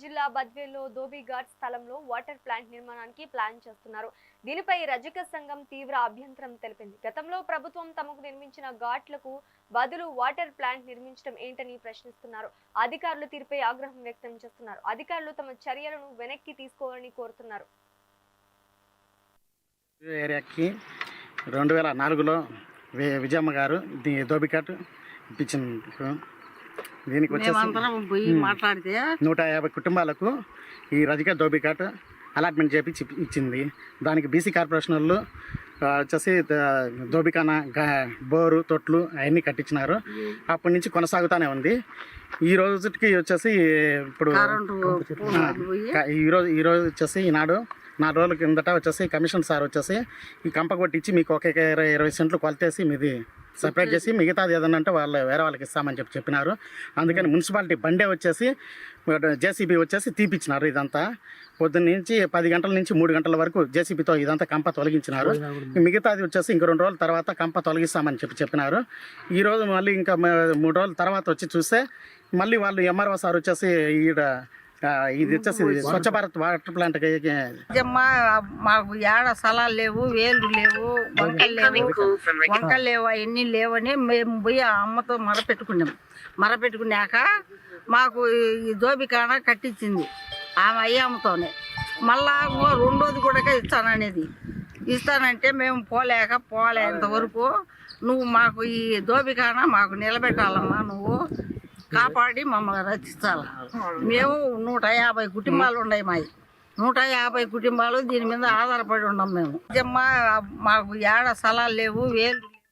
జిల్లా బద్వేల్లో ధోబీ ఘాట్ స్థలంలో water plant నిర్మాణానికి ప్లాన్ చేస్తున్నారు. దీనిపై రజక సంఘం తీవ్ర అభ్యంతరం తెలిపింది. గతంలో ప్రభుత్వం తమకు నిర్మించిన ఘాట్లకు బదులు వాటర్ ప్లాంట్ నిర్మించడం ఏంటని ప్రశ్నిస్తున్నారు. అధికారుల తీరుపై ఆగ్రహం వ్యక్తం చేస్తున్నారు. అధికారులు తమ చర్యలను వెనక్కి తీసుకోవాలని కోరుతున్నారు. ఏరియాకి 2004లో విజయమ్మ గారు ధోబీ ఘాట్ ఇప్పించిన దీనికి వచ్చేసి 150 కుటుంబాలకు ఈ రజక ధోబీ ఘాట్ అలాట్మెంట్ చేపించి ఇచ్చింది. దానికి బీసీ కార్పొరేషన్ వాళ్ళు వచ్చేసి ధోబిఖానా బోరు తొట్లు అవన్నీ కట్టించినారు. అప్పటి నుంచి కొనసాగుతూనే ఉంది. ఈ రోజుకి వచ్చేసి ఇప్పుడు ఈరోజు వచ్చేసి ఈనాడు 4 రోజుల కిందట వచ్చేసి కమిషన్ సార్ వచ్చేసి ఈ కంప కొట్టించి మీకు ఒక 20 సెంట్లు కొలతేసి మీది సపరేట్ చేసి మిగతాది ఏదన్నా అంటే వేరే వాళ్ళకి ఇస్తామని చెప్పినారు. అందుకని మున్సిపాలిటీ బండే వచ్చేసి జేసీబీ వచ్చేసి తీపిచ్చినారు. ఇదంతా పొద్దున్న నుంచి 10 గంటల నుంచి 3 గంటల వరకు జేసీబీతో ఇదంతా కంప తొలగించినారు. మిగతాది వచ్చేసి ఇంక 2 రోజుల తర్వాత కంప తొలగిస్తామని చెప్పినారు. ఈరోజు మళ్ళీ ఇంకా 3 రోజుల తర్వాత వచ్చి చూస్తే మళ్ళీ వాళ్ళు ఎంఆర్ఓ సార్ వచ్చేసి ఈడ ఇది వచ్చేసి స్వచ్ఛ భారత్ వాటర్ ప్లాంట్ మాకు ఏడ స్థలాలు లేవు, వేలు లేవు, వంకలు లేవు, అవన్నీ లేవని మేము పోయి ఆ అమ్మతో మరపెట్టుకున్నాక మాకు ఈ ధోబిఖానా కట్టించింది ఆమె అయ్యమ్మతోనే. మళ్ళా రెండోది కూడా ఇస్తానంటే మేము పోలేంతవరకు నువ్వు మాకు ఈ ధోబిఖానా మాకు నిలబెట్టాలమ్మా, నువ్వు కాపాడి మమ్మల్ని రక్షించాలి. మేము 150 కుటుంబాలు ఉన్నాయి. 150 కుటుంబాలు దీని మీద ఆధారపడి ఉన్నాం. మేము మాకు ఏడ స్థలాలు లేవు, వేలు